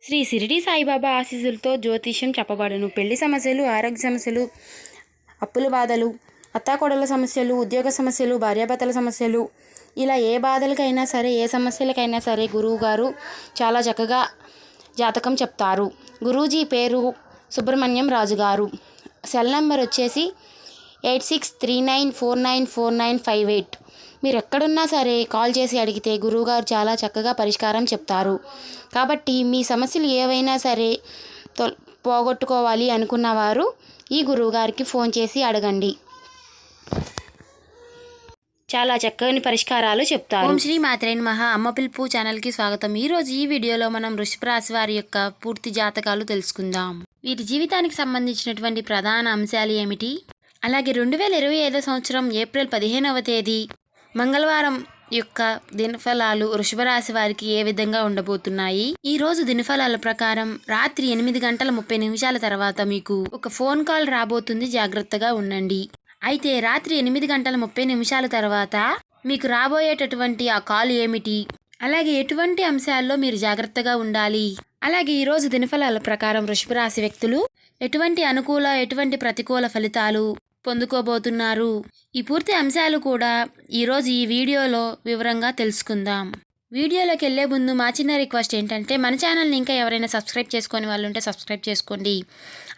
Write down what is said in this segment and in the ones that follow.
శ్రీ షిరిడి సాయిబాబా ఆశీస్సులతో జ్యోతిష్యం చెప్పబడును. పెళ్లి సమస్యలు, ఆరోగ్య సమస్యలు, అప్పుల బాధలు, అత్తాకోడళ్ళ సమస్యలు, ఉద్యోగ సమస్యలు, భార్యాభర్తల సమస్యలు, ఇలా ఏ బాధలకైనా సరే, ఏ సమస్యలకైనా సరే గురువుగారు చాలా చక్కగా జాతకం చెప్తారు. గురూజీ పేరు సుబ్రహ్మణ్యం రాజు గారు. సెల్ నెంబర్ వచ్చేసి 8639494958. మీరు ఎక్కడున్నా సరే కాల్ చేసి అడిగితే గురువుగారు చాలా చక్కగా పరిష్కారం చెప్తారు. కాబట్టి మీ సమస్యలు ఏవైనా సరే పోగొట్టుకోవాలి అనుకున్నవారు ఈ గురువుగారికి ఫోన్ చేసి అడగండి. చాలా చక్కని పరిష్కారాలు చెప్తారు. ఓం శ్రీ మాత్రే నమః. అమ్మ పిలుపు ఛానల్కి స్వాగతం. ఈరోజు ఈ వీడియోలో మనం వృషభ రాశి వారి యొక్క పూర్తి జాతకాలు తెలుసుకుందాం. వీరి జీవితానికి సంబంధించినటువంటి ప్రధాన అంశాలు ఏమిటి, అలాగే 2025 సంవత్సరం ఏప్రిల్ 15వ తేదీ మంగళవారం యొక్క దినఫలాలు వృషభ రాశి వారికి ఏ విధంగా ఉండబోతున్నాయి. ఈ రోజు దినఫలాల ప్రకారం రాత్రి 8:30 తర్వాత మీకు ఒక ఫోన్ కాల్ రాబోతుంది, జాగ్రత్తగా ఉండండి. అయితే రాత్రి 8:30 తర్వాత మీకు రాబోయేటటువంటి ఆ కాల్ ఏమిటి, అలాగే ఎటువంటి అంశాల్లో మీరు జాగ్రత్తగా ఉండాలి, అలాగే ఈరోజు దినఫలాల ప్రకారం వృషభ రాశి వ్యక్తులు ఎటువంటి అనుకూల, ఎటువంటి ప్రతికూల ఫలితాలు పొందుకోబోతున్నారు, ఈ పూర్తి అంశాలు కూడా ఈరోజు ఈ వీడియోలో వివరంగా తెలుసుకుందాం. వీడియోలోకి వెళ్ళే ముందు మా చిన్న రిక్వెస్ట్ ఏంటంటే, మన ఛానల్ని ఇంకా ఎవరైనా సబ్స్క్రైబ్ చేసుకొని వాళ్ళు ఉంటే సబ్స్క్రైబ్ చేసుకోండి,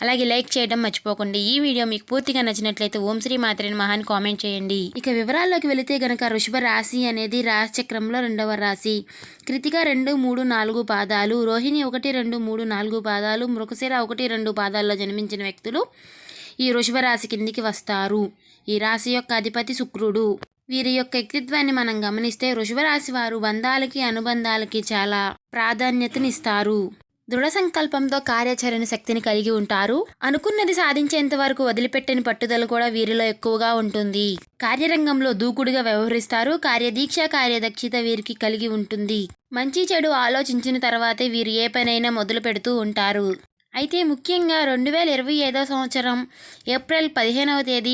అలాగే లైక్ చేయడం మర్చిపోకండి. ఈ వీడియో మీకు పూర్తిగా నచ్చినట్లయితే ఓం శ్రీ మాత్రే నమః అని కామెంట్ చేయండి. ఇక వివరాల్లోకి వెళితే గనక వృషభ రాశి అనేది రాశి చక్రంలో 2వ రాశి. కృతిక 2, 3, 4 పాదాలు, రోహిణి 1, 2, 3, 4 పాదాలు, మృగశిర 1, 2 పాదాల్లో జన్మించిన వ్యక్తులు ఈ వృషభ రాశి కిందికి వస్తారు. ఈ రాశి యొక్క అధిపతి శుక్రుడు. వీరి యొక్క వ్యక్తిత్వాన్ని మనం గమనిస్తే వృషభ రాశి వారు బంధాలకి, అనుబంధాలకి చాలా ప్రాధాన్యతనిస్తారు. దృఢ సంకల్పంతో కార్యాచరణ శక్తిని కలిగి ఉంటారు. అనుకున్నది సాధించేంత వరకు వదిలిపెట్టని పట్టుదల కూడా వీరిలో ఎక్కువగా ఉంటుంది. కార్యరంగంలో దూకుడుగా వ్యవహరిస్తారు. కార్యదీక్ష, కార్యదక్షత వీరికి కలిగి ఉంటుంది. మంచి చెడు ఆలోచించిన తర్వాతే వీరు ఏ పనైనా మొదలు పెడుతూ ఉంటారు. అయితే ముఖ్యంగా 2025 సంవత్సరం ఏప్రిల్ 15వ తేదీ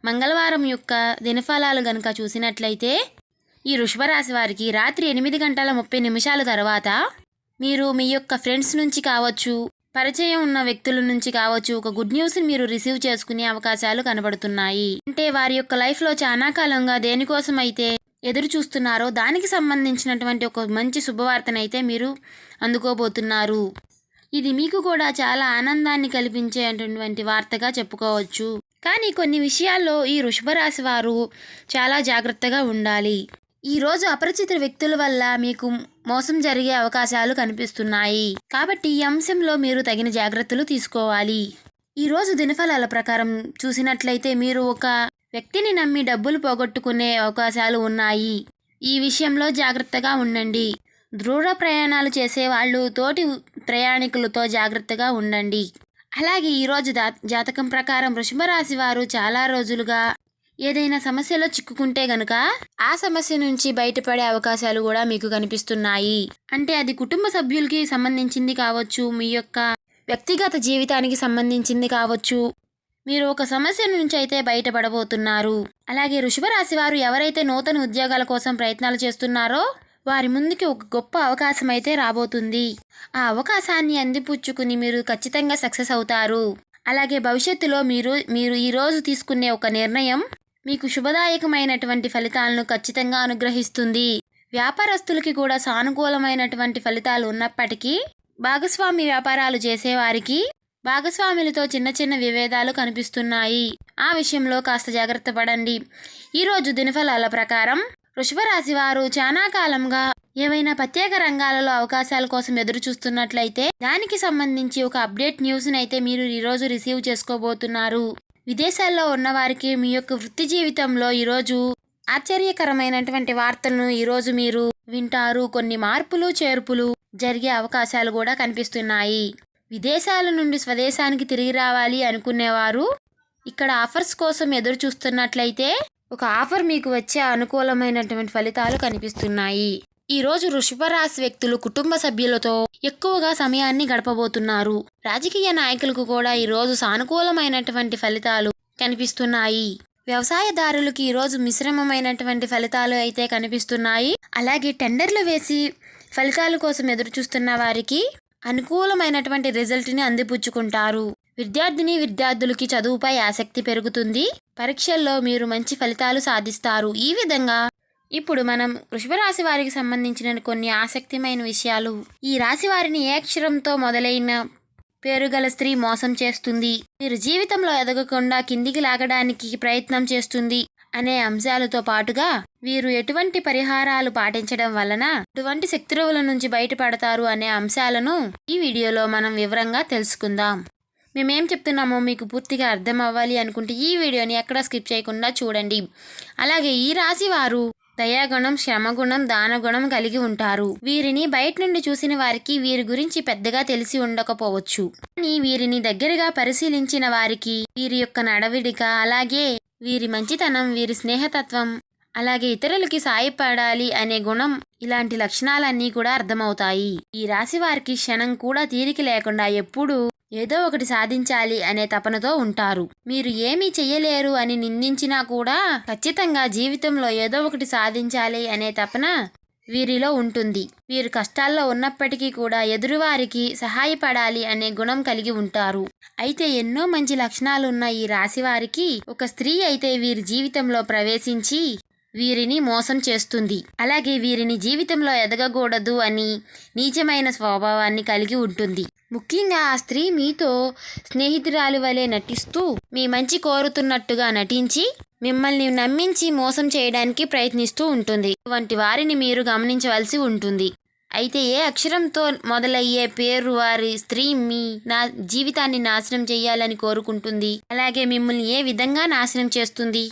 మంగళవారం యొక్క దినఫలాలు గనక చూసినట్లయితే ఈ వృషభ రాశి వారికి రాత్రి 8:30 తర్వాత మీరు మీ యొక్క ఫ్రెండ్స్ నుంచి కావచ్చు, పరిచయం ఉన్న వ్యక్తుల నుంచి కావచ్చు, ఒక గుడ్ న్యూస్ని మీరు రిసీవ్ చేసుకునే అవకాశాలు కనబడుతున్నాయి. అంటే వారి యొక్క లైఫ్లో చాలా కాలంగా దేనికోసం అయితే ఎదురు చూస్తున్నారో దానికి సంబంధించినటువంటి ఒక మంచి శుభవార్తనైతే మీరు అందుకోబోతున్నారు. ఇది మీకు కూడా చాలా ఆనందాన్ని కల్పించేటువంటి వార్తగా చెప్పుకోవచ్చు. కానీ కొన్ని విషయాల్లో ఈ వృషభ రాశి వారు చాలా జాగ్రత్తగా ఉండాలి. ఈరోజు అపరిచిత వ్యక్తుల వల్ల మీకు మోసం జరిగే అవకాశాలు కనిపిస్తున్నాయి. కాబట్టి ఈ అంశంలో మీరు తగిన జాగ్రత్తలు తీసుకోవాలి. ఈరోజు దినఫలాల ప్రకారం చూసినట్లయితే మీరు ఒక వ్యక్తిని నమ్మి డబ్బులు పోగొట్టుకునే అవకాశాలు ఉన్నాయి. ఈ విషయంలో జాగ్రత్తగా ఉండండి. దూర ప్రయాణాలు చేసేవాళ్ళు తోటి ప్రయాణికులతో జాగ్రత్తగా ఉండండి. అలాగే ఈరోజు జాతకం ప్రకారం వృషభ రాశి వారు చాలా రోజులుగా ఏదైనా సమస్యలో చిక్కుకుంటే గనుక ఆ సమస్య నుంచి బయటపడే అవకాశాలు కూడా మీకు కనిపిస్తున్నాయి. అంటే అది కుటుంబ సభ్యులకి సంబంధించింది కావచ్చు, మీ యొక్క వ్యక్తిగత జీవితానికి సంబంధించింది కావచ్చు. మీరు ఒక సమస్య నుంచి అయితే బయటపడబోతున్నారు. అలాగే వృషభ రాశి వారు ఎవరైతే నూతన ఉద్యోగాల కోసం ప్రయత్నాలు చేస్తున్నారో వారి ముందుకి ఒక గొప్ప అవకాశం అయితే రాబోతుంది. ఆ అవకాశాన్ని అందిపుచ్చుకుని మీరు ఖచ్చితంగా సక్సెస్ అవుతారు. అలాగే భవిష్యత్తులో మీరు ఈరోజు తీసుకునే ఒక నిర్ణయం మీకు శుభదాయకమైనటువంటి ఫలితాలను ఖచ్చితంగా అనుగ్రహిస్తుంది. వ్యాపారస్తులకి కూడా సానుకూలమైనటువంటి ఫలితాలు ఉన్నప్పటికీ భాగస్వామి వ్యాపారాలు చేసేవారికి భాగస్వాములతో చిన్న చిన్న విభేదాలు కనిపిస్తున్నాయి. ఆ విషయంలో కాస్త జాగ్రత్త పడండి. ఈరోజు దినఫలాల ప్రకారం వృషభ రాశి వారు చాలా కాలంగా ఏవైనా ప్రత్యేక రంగాలలో అవకాశాల కోసం ఎదురు చూస్తున్నట్లయితే దానికి సంబంధించి ఒక అప్డేట్ న్యూస్ని అయితే మీరు ఈరోజు రిసీవ్ చేసుకోబోతున్నారు. విదేశాల్లో ఉన్నవారికి మీ యొక్క వృత్తి జీవితంలో ఈరోజు ఆశ్చర్యకరమైనటువంటి వార్తలను ఈరోజు మీరు వింటారు. కొన్ని మార్పులు, చేర్పులు జరిగే అవకాశాలు కూడా కనిపిస్తున్నాయి. విదేశాల నుండి స్వదేశానికి తిరిగి రావాలి అనుకునేవారు ఇక్కడ ఆఫర్స్ కోసం ఎదురు చూస్తున్నట్లయితే ఒక ఆఫర్ మీకు వచ్చే అనుకూలమైనటువంటి ఫలితాలు కనిపిస్తున్నాయి. ఈరోజు వృషభ రాశి వ్యక్తులు కుటుంబ సభ్యులతో ఎక్కువగా సమయాన్ని గడపబోతున్నారు. రాజకీయ నాయకులకు కూడా ఈరోజు సానుకూలమైనటువంటి ఫలితాలు కనిపిస్తున్నాయి. వ్యవసాయదారులకి ఈరోజు మిశ్రమమైనటువంటి ఫలితాలు అయితే కనిపిస్తున్నాయి. అలాగే టెండర్లు వేసి ఫలితాల కోసం ఎదురు చూస్తున్న వారికి అనుకూలమైనటువంటి రిజల్ట్ని అందిపుచ్చుకుంటారు. విద్యార్థులకి చదువుపై ఆసక్తి పెరుగుతుంది. పరీక్షల్లో మీరు మంచి ఫలితాలు సాధిస్తారు. ఈ విధంగా ఇప్పుడు మనం వృషభ రాశి వారికి సంబంధించిన కొన్ని ఆసక్తిమైన విషయాలు. ఈ రాశి వారిని ఏ అక్షరంతో మొదలైన పేరుగల స్త్రీ మోసం చేస్తుంది, మీరు జీవితంలో ఎదగకుండా కిందికి లాగడానికి ప్రయత్నం చేస్తుంది అనే అంశాలతో పాటుగా వీరు ఎటువంటి పరిహారాలు పాటించడం వలన ఎటువంటి శత్రువుల నుంచి బయటపడతారు అనే అంశాలను ఈ వీడియోలో మనం వివరంగా తెలుసుకుందాం. మేమేం చెప్తున్నామో మీకు పూర్తిగా అర్థం అవ్వాలి అనుకుంటే ఈ వీడియోని ఎక్కడా స్కిప్ చేయకుండా చూడండి. అలాగే ఈ రాశి వారు దయాగుణం, శ్రమగుణం, దానగుణం కలిగి ఉంటారు. వీరిని బయట నుండి చూసిన వారికి వీరి గురించి పెద్దగా తెలిసి ఉండకపోవచ్చు. కానీ వీరిని దగ్గరగా పరిశీలించిన వారికి వీరి యొక్క నడవడిక, అలాగే వీరి మంచితనం, వీరి స్నేహతత్వం, అలాగే ఇతరులకి సాయపడాలి అనే గుణం, ఇలాంటి లక్షణాలన్నీ కూడా అర్థమవుతాయి. ఈ రాశి వారికి క్షణం కూడా తీరిక లేకుండా ఎప్పుడూ ఏదో ఒకటి సాధించాలి అనే తపనతో ఉంటారు. మీరు ఏమీ చెయ్యలేరు అని నిందించినా కూడా ఖచ్చితంగా జీవితంలో ఏదో ఒకటి సాధించాలి అనే తపన వీరిలో ఉంటుంది. వీరు కష్టాల్లో ఉన్నప్పటికీ కూడా ఎదురువారికి సహాయపడాలి అనే గుణం కలిగి ఉంటారు. అయితే ఎన్నో మంచి లక్షణాలున్న ఈ రాశి వారికి ఒక స్త్రీ అయితే వీరి జీవితంలో ప్రవేశించి వీరిని మోసం చేస్తుంది. అలాగే వీరిని జీవితంలో ఎదగకూడదు అని నీచమైన స్వభావాన్ని కలిగి ఉంటుంది. ముఖ్యంగా ఆ స్త్రీ మీతో స్నేహితురాలి వలె నటిస్తూ మీ మంచి కోరుతున్నట్టుగా నటించి మిమ్మల్ని నమ్మించి మోసం చేయడానికి ప్రయత్నిస్తూ ఉంటుంది. ఇటువంటి వారిని మీరు గమనించవలసి ఉంటుంది. అయితే ఏ అక్షరంతో మొదలయ్యే పేరు వారి స్త్రీ మీ జీవితాన్ని నాశనం చేయాలని కోరుకుంటుంది, అలాగే మిమ్మల్ని ఏ విధంగా నాశనం చేస్తుంది,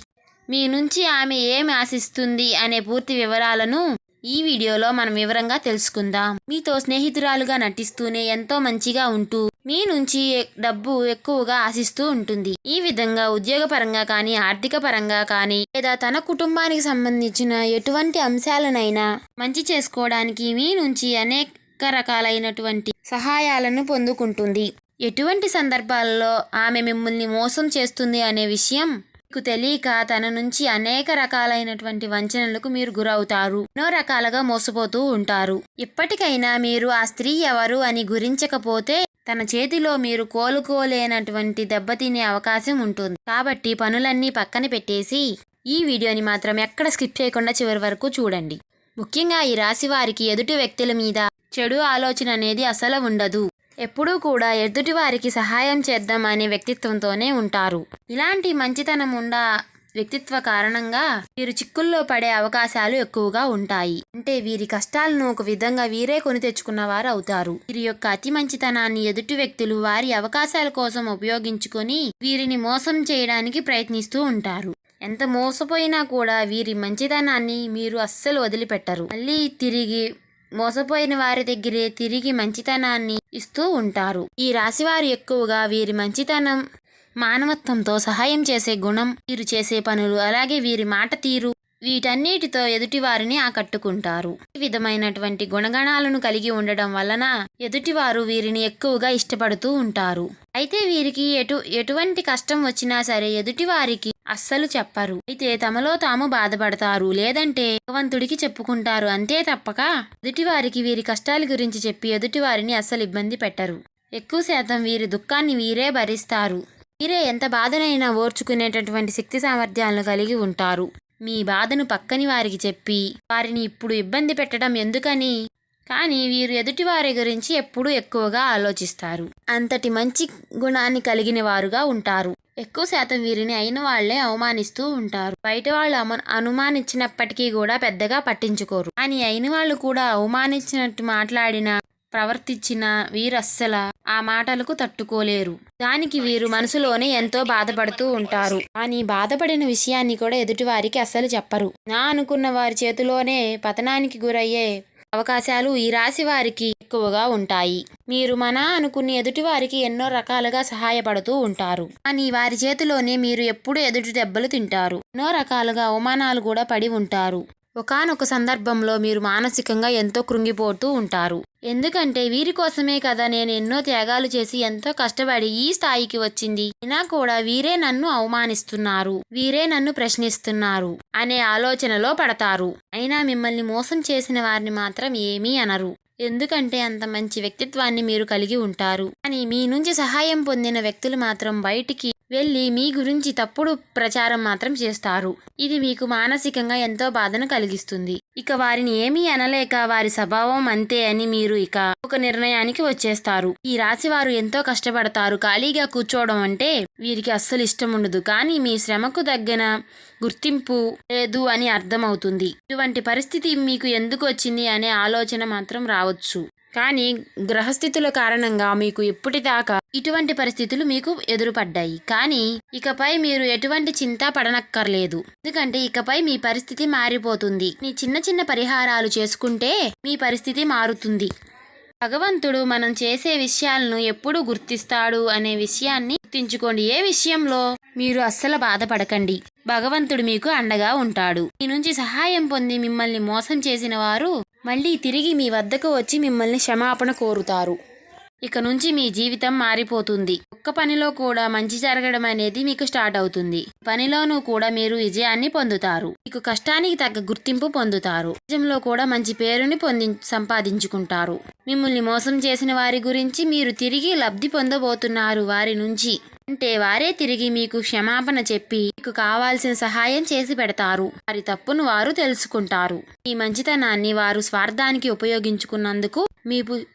మీ నుంచి ఆమె ఏమి ఆశిస్తుంది అనే పూర్తి వివరాలను ఈ వీడియోలో మనం వివరంగా తెలుసుకుందాం. మీతో స్నేహితురాలుగా నటిస్తూనే ఎంతో మంచిగా ఉంటూ మీ నుంచి డబ్బు ఎక్కువగా ఆశిస్తూ ఉంటుంది. ఈ విధంగా ఉద్యోగపరంగా కానీ, ఆర్థిక పరంగా కానీ, లేదా తన కుటుంబానికి సంబంధించిన ఎటువంటి అంశాలనైనా మంచి చేసుకోవడానికి మీ నుంచి అనేక రకాలైనటువంటి సహాయాలను పొందుకుంటుంది. ఎటువంటి సందర్భాల్లో ఆమె మిమ్మల్ని మోసం చేస్తుంది అనే విషయం మీకు తెలియక తన నుంచి అనేక రకాలైనటువంటి వంచనలకు మీరు గురవుతారు. ఎన్నో రకాలుగా మోసపోతూ ఉంటారు. ఇప్పటికైనా మీరు ఆ స్త్రీ ఎవరు అని గురించకపోతే తన చేతిలో మీరు కోలుకోలేనటువంటి దెబ్బతినే అవకాశం ఉంటుంది. కాబట్టి పనులన్నీ పక్కన పెట్టేసి ఈ వీడియోని మాత్రం ఎక్కడ స్కిప్ చేయకుండా చివరి వరకు చూడండి. ముఖ్యంగా ఈ రాశి వారికి ఎదుటి వ్యక్తుల మీద చెడు ఆలోచన అనేది అసలు ఉండదు. ఎప్పుడూ కూడా ఎదుటి వారికి సహాయం చేద్దాం అనే వ్యక్తిత్వంతోనే ఉంటారు. ఇలాంటి మంచితనం ఉన్న వ్యక్తిత్వ కారణంగా వీరు చిక్కుల్లో పడే అవకాశాలు ఎక్కువగా ఉంటాయి. అంటే వీరి కష్టాలను ఒక విధంగా వీరే కొని తెచ్చుకున్న వారు అవుతారు. వీరి యొక్క అతి మంచితనాన్ని ఎదుటి వ్యక్తులు వారి అవకాశాల కోసం ఉపయోగించుకొని వీరిని మోసం చేయడానికి ప్రయత్నిస్తూ ఉంటారు. ఎంత మోసపోయినా కూడా వీరి మంచితనాన్ని మీరు అస్సలు వదిలిపెట్టరు. మళ్ళీ తిరిగి మోసపోయిన వారి దగ్గరే తిరిగి మంచితనాన్ని ఇస్తూ ఉంటారు. ఈ రాశివారు ఎక్కువగా వీరి మంచితనం, మానవత్వంతో సహాయం చేసే గుణం, వీరు చేసే పనులు, అలాగే వీరి మాట తీరు, వీటన్నిటితో ఎదుటివారిని ఆకట్టుకుంటారు. ఈ విధమైనటువంటి గుణగణాలను కలిగి ఉండడం వలన ఎదుటివారు వీరిని ఎక్కువగా ఇష్టపడుతూ ఉంటారు. అయితే వీరికి ఎటువంటి కష్టం వచ్చినా సరే ఎదుటివారికి అస్సలు చెప్పరు. అయితే తమలో తాము బాధపడతారు, లేదంటే భగవంతుడికి చెప్పుకుంటారు. అంతే తప్పక ఎదుటివారికి వీరి కష్టాల గురించి చెప్పి ఎదుటివారిని అస్సలు ఇబ్బంది పెట్టరు. ఎక్కువ శాతం వీరి దుఃఖాన్ని వీరే భరిస్తారు. వీరే ఎంత బాధనైనా ఓర్చుకునేటటువంటి శక్తి సామర్థ్యాలను కలిగి ఉంటారు. మీ బాధను పక్కని వారికి చెప్పి వారిని ఇప్పుడు ఇబ్బంది పెట్టడం ఎందుకని, కానీ వీరు ఎదుటివారి గురించి ఎప్పుడూ ఎక్కువగా ఆలోచిస్తారు. అంతటి మంచి గుణాన్ని కలిగిన వారుగా ఉంటారు. ఎక్కువ శాతం వీరిని అయిన వాళ్లే అవమానిస్తూ ఉంటారు. బయట వాళ్ళు అనుమానించినప్పటికీ కూడా పెద్దగా పట్టించుకోరు. కానీ అయిన వాళ్ళు కూడా అవమానించినట్టు మాట్లాడినా ప్రవర్తించిన వీరస్సల ఆ మాటలకు తట్టుకోలేరు. దానికి వీరు మనసులోనే ఎంతో బాధపడుతూ ఉంటారు. కానీ బాధపడిన విషయాన్ని కూడా ఎదుటివారికి అస్సలు చెప్పరు. నా అనుకున్న వారి చేతిలోనే పతనానికి గురయ్యే అవకాశాలు ఈ రాశి వారికి ఎక్కువగా ఉంటాయి. మీరు మన అనుకుని ఎదుటివారికి ఎన్నో రకాలుగా సహాయపడుతూ ఉంటారు. కానీ వారి చేతిలోనే మీరు ఎప్పుడు ఎదుటి దెబ్బలు తింటారు. ఎన్నో రకాలుగా అవమానాలు కూడా పడి ఉంటారు. ఒకానొక సందర్భంలో మీరు మానసికంగా ఎంతో కృంగిపోతూ ఉంటారు. ఎందుకంటే వీరి కోసమే కదా నేను ఎన్నో త్యాగాలు చేసి ఎంతో కష్టపడి ఈ స్థాయికి వచ్చింది, అయినా కూడా వీరే నన్ను అవమానిస్తున్నారు, వీరే నన్ను ప్రశ్నిస్తున్నారు అనే ఆలోచనలో పడతారు. అయినా మిమ్మల్ని మోసం చేసిన వారిని మాత్రం ఏమీ అనరు. ఎందుకంటే అంత మంచి వ్యక్తిత్వాన్ని మీరు కలిగి ఉంటారు. కానీ మీ నుంచి సహాయం పొందిన వ్యక్తులు మాత్రం బయటికి వెళ్ళి మీ గురించి తప్పుడు ప్రచారం మాత్రం చేస్తారు. ఇది మీకు మానసికంగా ఎంతో బాధను కలిగిస్తుంది. ఇక వారిని ఏమీ అనలేక వారి స్వభావం అంతే అని మీరు ఇక ఒక నిర్ణయానికి వచ్చేస్తారు. ఈ రాశి వారు ఎంతో కష్టపడతారు. ఖాళీగా కూర్చోవడం అంటే వీరికి అస్సలు ఇష్టం ఉండదు. కానీ మీ శ్రమకు తగ్గిన గుర్తింపు లేదు అని అర్థమవుతుంది. ఇటువంటి పరిస్థితి మీకు ఎందుకు వచ్చింది అనే ఆలోచన మాత్రం రావచ్చు. కానీ గ్రహస్థితుల కారణంగా మీకు ఎప్పటిదాకా ఇటువంటి పరిస్థితులు మీకు ఎదురుపడ్డాయి. కానీ ఇకపై మీరు ఎటువంటి చింత పడనక్కర్లేదు. ఎందుకంటే ఇకపై మీ పరిస్థితి మారిపోతుంది. మీ చిన్న చిన్న పరిహారాలు చేసుకుంటే మీ పరిస్థితి మారుతుంది. భగవంతుడు మనం చేసే విషయాలను ఎప్పుడు గుర్తిస్తాడు అనే విషయాన్ని గుర్తించుకోండి. ఏ విషయంలో మీరు అస్సలు బాధపడకండి. భగవంతుడు మీకు అండగా ఉంటాడు. మీ నుంచి సహాయం పొంది మిమ్మల్ని మోసం చేసిన వారు మళ్ళీ తిరిగి మీ వద్దకు వచ్చి మిమ్మల్ని క్షమాపణ కోరుతారు. ఇక నుంచి మీ జీవితం మారిపోతుంది. ఒక్క పనిలో కూడా మంచి జరగడం అనేది మీకు స్టార్ట్ అవుతుంది. పనిలోనూ కూడా మీరు విజయాన్ని పొందుతారు. మీకు కష్టానికి తగ్గ గుర్తింపు పొందుతారు. సమాజంలో కూడా మంచి పేరుని సంపాదించుకుంటారు. మిమ్మల్ని మోసం చేసిన వారి గురించి మీరు తిరిగి లబ్ధి పొందబోతున్నారు. వారి నుంచి అంటే వారే తిరిగి మీకు క్షమాపణ చెప్పి మీకు కావాల్సిన సహాయం చేసి పెడతారు. వారి తప్పును వారు తెలుసుకుంటారు. ఈ మంచితనాన్ని వారు స్వార్థానికి ఉపయోగించుకున్నందుకు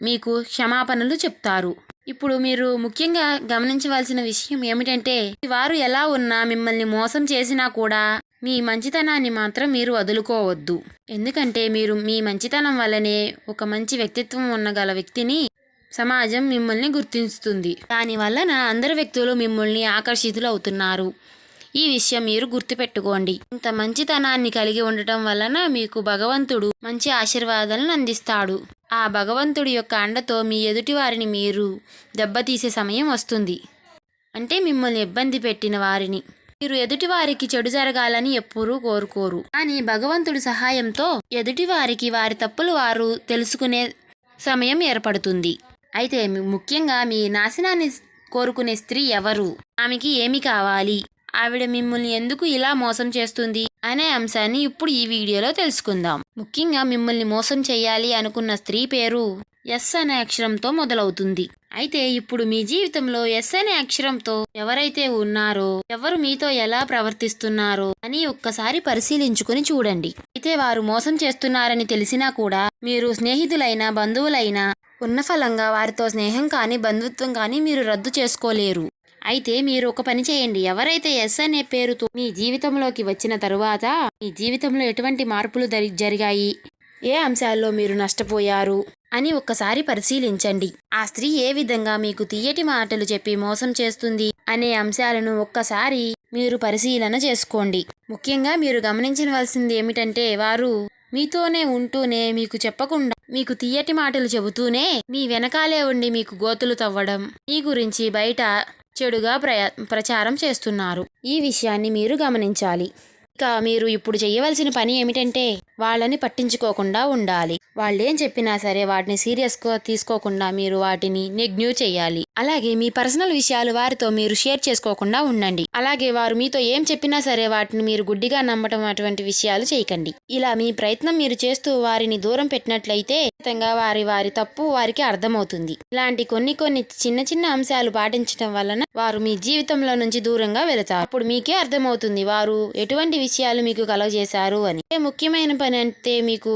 మీకు క్షమాపణలు చెప్తారు. ఇప్పుడు మీరు ముఖ్యంగా గమనించవలసిన విషయం ఏమిటంటే వారు ఎలా ఉన్నా మిమ్మల్ని మోసం చేసినా కూడా మీ మంచితనాన్ని మాత్రం మీరు వదులుకోవద్దు. ఎందుకంటే మీరు మీ మంచితనం వల్లనే ఒక మంచి వ్యక్తిత్వం ఉన్నగల వ్యక్తిని సమాజం మిమ్మల్ని గుర్తిస్తుంది. దానివలన అందరు వ్యక్తులు మిమ్మల్ని ఆకర్షితులు అవుతున్నారు. ఈ విషయం మీరు గుర్తుపెట్టుకోండి. ఇంత మంచితనాన్ని కలిగి ఉండటం వలన మీకు భగవంతుడు మంచి ఆశీర్వాదాలను అందిస్తాడు. ఆ భగవంతుడి యొక్క అండతో మీ ఎదుటి వారిని మీరు దెబ్బతీసే సమయం వస్తుంది. అంటే మిమ్మల్ని ఇబ్బంది పెట్టిన వారిని. మీరు ఎదుటి వారికి చెడు జరగాలని ఎప్పుడూ కోరుకోరు. కానీ భగవంతుడి సహాయంతో ఎదుటి వారికి వారి తప్పులు వారు తెలుసుకునే సమయం ఏర్పడుతుంది. అయితే ముఖ్యంగా మీ నాశనాన్ని కోరుకునే స్త్రీ ఎవరు, ఆమెకి ఏమి కావాలి, ఆవిడ మిమ్మల్ని ఎందుకు ఇలా మోసం చేస్తుంది అనే అంశాన్ని ఇప్పుడు ఈ వీడియోలో తెలుసుకుందాం. ముఖ్యంగా మిమ్మల్ని మోసం చేయాలి అనుకున్న స్త్రీ పేరు ఎస్ అనే అక్షరంతో మొదలవుతుంది. అయితే ఇప్పుడు మీ జీవితంలో ఎస్ అనే అక్షరంతో ఎవరైతే ఉన్నారో, ఎవరు మీతో ఎలా ప్రవర్తిస్తున్నారో అని ఒక్కసారి పరిశీలించుకుని చూడండి. అయితే వారు మోసం చేస్తున్నారని తెలిసినా కూడా మీరు స్నేహితులైనా బంధువులైనా ఉన్న ఫలంగా వారితో స్నేహం కానీ బంధుత్వం కానీ మీరు రద్దు చేసుకోలేరు. అయితే మీరు ఒక పని చేయండి. ఎవరైతే ఎస్ అనే పేరుతో మీ జీవితంలోకి వచ్చిన తరువాత మీ జీవితంలో ఎటువంటి మార్పులు జరిగాయి, ఏ అంశాల్లో మీరు నష్టపోయారు అని ఒక్కసారి పరిశీలించండి. ఆ స్త్రీ ఏ విధంగా మీకు తీయటి మాటలు చెప్పి మోసం చేస్తుంది అనే అంశాలను ఒక్కసారి మీరు పరిశీలన చేసుకోండి. ముఖ్యంగా మీరు గమనించవలసింది ఏమిటంటే వారు మీతోనే ఉంటూనే మీకు చెప్పకుండా మీకు తీయటి మాటలు చెబుతూనే మీ వెనకాలే ఉండి మీకు గోతులు తవ్వడం, మీ గురించి బయట చెడుగా ప్రచారం చేస్తున్నారు. ఈ విషయాన్ని మీరు గమనించాలి. ఇక మీరు ఇప్పుడు చేయవలసిన పని ఏమిటంటే వాళ్ళని పట్టించుకోకుండా ఉండాలి. వాళ్ళేం చెప్పినా సరే వాటిని సీరియస్గా తీసుకోకుండా మీరు వాటిని నెగ్న్యూ చేయాలి. అలాగే మీ పర్సనల్ విషయాలు వారితో మీరు షేర్ చేసుకోకుండా ఉండండి. అలాగే వారు మీతో ఏం చెప్పినా సరే వాటిని మీరు గుడ్డిగా నమ్మటం అటువంటి విషయాలు చేయకండి. ఇలా మీ ప్రయత్నం మీరు చేస్తూ వారిని దూరం పెట్టినట్లయితే ఖచ్చితంగా వారి తప్పు వారికి అర్థమవుతుంది. ఇలాంటి కొన్ని చిన్న చిన్న అంశాలు పాటించడం వలన వారు మీ జీవితంలో నుంచి దూరంగా వెళతారు. అప్పుడు మీకే అర్థమవుతుంది వారు ఎటువంటి విషయాలు మీకు కలగజేశారు అని. ముఖ్యమైన పని అంటే మీకు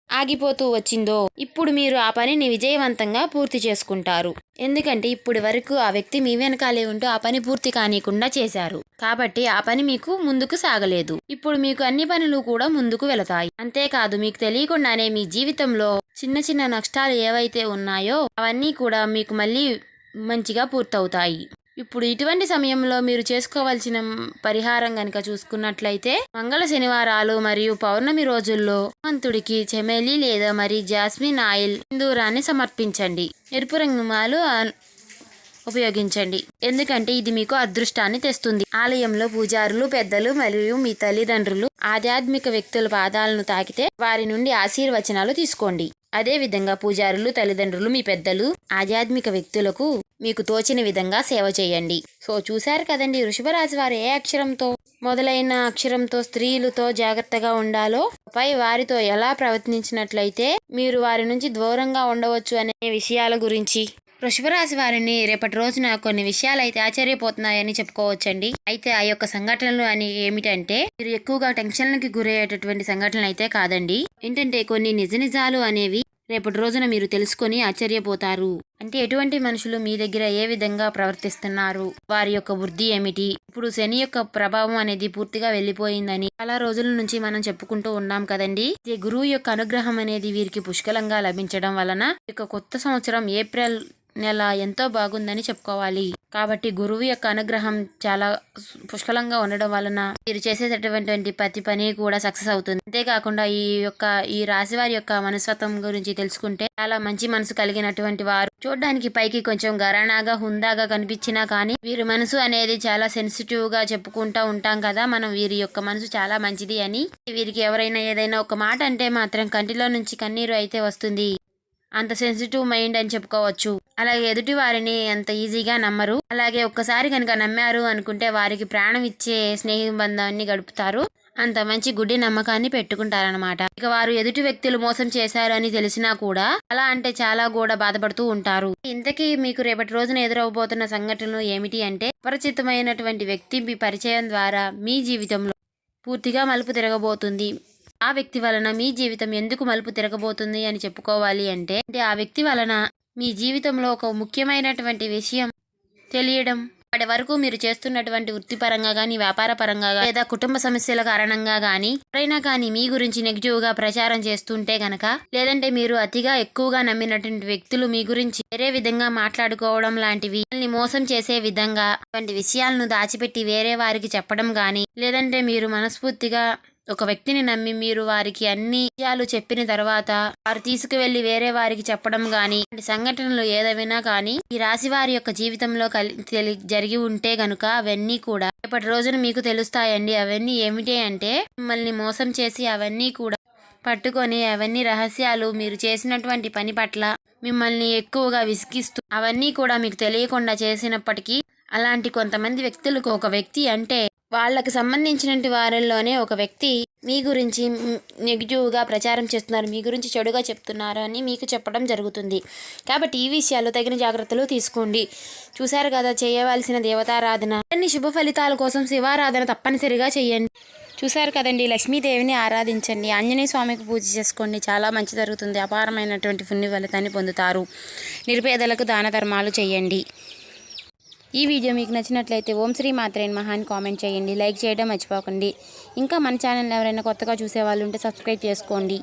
ఆగిపోతూ వచ్చిందో ఇప్పుడు మీరు ఆ పనిని విజయవంతంగా పూర్తి చేసుకుంటారు. ఎందుకంటే ఇప్పటి వరకు ఆ వ్యక్తి మీ వెనకాలే ఉంటూ ఆ పని పూర్తి కానికుండా చేశారు. కాబట్టి ఆ పని మీకు ముందుకు సాగలేదు. ఇప్పుడు మీకు అన్ని పనులు కూడా ముందుకు వెళతాయి. అంతేకాదు మీకు తెలియకుండానే మీ జీవితంలో చిన్న చిన్న నష్టాలు ఏవైతే ఉన్నాయో అవన్నీ కూడా మీకు మళ్ళీ మంచిగా పూర్తవుతాయి. ఇప్పుడు ఇటువంటి సమయంలో మీరు చేసుకోవాల్సిన పరిహారం గనక చూసుకున్నట్లయితే మంగళ శనివారాలు మరియు పౌర్ణమి రోజుల్లో భగవంతుడికి చెమేలి లేదా మరి జాస్మిన్ ఆయిల్ సింధూరాన్ని సమర్పించండి. ఎరుపు రంగు మాలు ఉపయోగించండి. ఎందుకంటే ఇది మీకు అదృష్టాన్ని తెస్తుంది. ఆలయంలో పూజారులు, పెద్దలు మరియు మీ తల్లిదండ్రులు ఆధ్యాత్మిక వ్యక్తుల పాదాలను తాకితే వారి నుండి ఆశీర్వచనాలు తీసుకోండి. అదే విధంగా పూజారులు, తల్లిదండ్రులు, మీ పెద్దలు, ఆధ్యాత్మిక వ్యక్తులకు మీకు తోచిన విధంగా సేవ చేయండి. సో చూశారు కదండి వృషభ రాశి వారు ఏ అక్షరంతో మొదలైన అక్షరంతో స్త్రీలతో జాగ్రత్తగా ఉండాలో, పై వారితో ఎలా ప్రవర్తించినట్లయితే మీరు వారి నుంచి దూరంగా ఉండవచ్చు అనే విషయాల గురించి వృషభ రాశి వారిని రేపటి రోజున కొన్ని విషయాలు అయితే ఆశ్చర్యపోతున్నాయని చెప్పుకోవచ్చండి. అయితే ఆ యొక్క సంఘటనలు అని ఏమిటంటే, మీరు ఎక్కువగా టెన్షన్లకి గురయ్యేటటువంటి సంఘటనలు అయితే కాదండి. ఏంటంటే కొన్ని నిజ నిజాలు అనేవి రేపటి రోజున మీరు తెలుసుకొని ఆశ్చర్యపోతారు. అంటే ఎటువంటి మనుషులు మీ దగ్గర ఏ విధంగా ప్రవర్తిస్తున్నారు, వారి యొక్క వృద్ధి ఏమిటి, ఇప్పుడు శని యొక్క ప్రభావం అనేది పూర్తిగా వెళ్ళిపోయిందని చాలా రోజుల నుంచి మనం చెప్పుకుంటూ ఉన్నాం కదండి. గురువు యొక్క అనుగ్రహం అనేది వీరికి పుష్కలంగా లభించడం వలన ఇక కొత్త సంవత్సరం ఏప్రిల్ నెల ఎంతో బాగుందని చెప్పుకోవాలి. కాబట్టి గురువు యొక్క అనుగ్రహం చాలా పుష్కలంగా ఉండడం వలన మీరు చేసేటటువంటి ప్రతి పని కూడా సక్సెస్ అవుతుంది. అంతేకాకుండా ఈ రాశి వారి యొక్క మనస్తత్వం గురించి తెలుసుకుంటే, చాలా మంచి మనసు కలిగినటువంటి వారు, చూడడానికి పైకి కొంచెం గరాణాగా హుందాగా కనిపించినా కానీ వీరి మనసు అనేది చాలా సెన్సిటివ్ గా చెప్పుకుంటూ ఉంటాం కదా మనం, వీరి యొక్క మనసు చాలా మంచిది అని. వీరికి ఎవరైనా ఏదైనా ఒక మాట అంటే మాత్రం కంటిలో నుంచి కన్నీరు అయితే వస్తుంది. అంత సెన్సిటివ్ మైండ్ అని చెప్పుకోవచ్చు. అలాగే ఎదుటి వారిని అంత ఈజీగా నమ్మరు. అలాగే ఒక్కసారి కనుక నమ్మారు అనుకుంటే వారికి ప్రాణం ఇచ్చే స్నేహ బంధాన్ని గడుపుతారు. అంత మంచి గుడ్డి నమ్మకాన్ని పెట్టుకుంటారనమాట. ఇక వారు ఎదుటి వ్యక్తులు మోసం చేశారు అని తెలిసినా కూడా అలా అంటే చాలా కూడా బాధపడుతూ ఉంటారు. ఇంతకీ మీకు రేపటి రోజున ఎదురవబోతున్న సంఘటనలు ఏమిటి అంటే, అపరిచితమైనటువంటి వ్యక్తి మీ పరిచయం ద్వారా మీ జీవితంలో పూర్తిగా మలుపు తిరగబోతుంది. ఆ వ్యక్తి వలన మీ జీవితం ఎందుకు మలుపు తిరగబోతుంది అని చెప్పుకోవాలి అంటే ఆ వ్యక్తి వలన మీ జీవితంలో ఒక ముఖ్యమైనటువంటి విషయం తెలియడం, అప్పటి వరకు మీరు చేస్తున్నటువంటి వృత్తిపరంగా కానీ, వ్యాపార పరంగా లేదా కుటుంబ సమస్యల కారణంగా కానీ ఎవరైనా కానీ మీ గురించి నెగిటివ్ గా ప్రచారం చేస్తుంటే గనక, లేదంటే మీరు అతిగా ఎక్కువగా నమ్మినటువంటి వ్యక్తులు మీ గురించి వేరే విధంగా మాట్లాడుకోవడం లాంటివి, మోసం చేసే విధంగా అటువంటి విషయాలను దాచిపెట్టి వేరే వారికి చెప్పడం గాని, లేదంటే మీరు మనస్ఫూర్తిగా ఒక వ్యక్తిని నమ్మి మీరు వారికి అన్ని విషయాలు చెప్పిన తర్వాత వారు తీసుకువెళ్లి వేరే వారికి చెప్పడం గాని, సంఘటనలు ఏదైనా కానీ ఈ రాశి వారి యొక్క జీవితంలో జరిగి ఉంటే గనుక అవన్నీ కూడా రేపటి రోజున మీకు తెలుస్తాయండి. అవన్నీ ఏమిటి అంటే, మిమ్మల్ని మోసం చేసి అవన్నీ కూడా పట్టుకొని అవన్నీ రహస్యాలు మీరు చేసినటువంటి పని పట్ల మిమ్మల్ని ఎక్కువగా విసిగిస్తూ అవన్నీ కూడా మీకు తెలియకుండా చేసినప్పటికీ, అలాంటి కొంతమంది వ్యక్తులకు ఒక వ్యక్తి అంటే వాళ్ళకి సంబంధించినటువంటి వారిలోనే ఒక వ్యక్తి మీ గురించి నెగిటివ్గా ప్రచారం చేస్తున్నారు, మీ గురించి చెడుగా చెప్తున్నారు అని మీకు చెప్పడం జరుగుతుంది. కాబట్టి ఈ విషయాల్లో తగిన జాగ్రత్తలు తీసుకోండి. చూశారు కదా, చేయవలసిన దేవతారాధన, అన్ని శుభ ఫలితాల కోసం శివారాధన తప్పనిసరిగా చేయండి. చూశారు కదండి, లక్ష్మీదేవిని ఆరాధించండి, ఆంజనేయ స్వామికి పూజ చేసుకోండి, చాలా మంచి జరుగుతుంది. అపారమైనటువంటి పుణ్య ఫలితాన్ని పొందుతారు. నిరుపేదలకు దాన ధర్మాలు చేయండి. ఈ వీడియో మీకు నచ్చినట్లయితే ఓం శ్రీ మాత్రే నమః అని కామెంట్ చేయండి, లైక్ చేయడం మర్చిపోకండి. ఇంకా మన ఛానల్ ఎవరైనా కొత్తగా చూసే వాళ్ళు ఉంటే సబ్స్క్రైబ్ చేసుకోండి.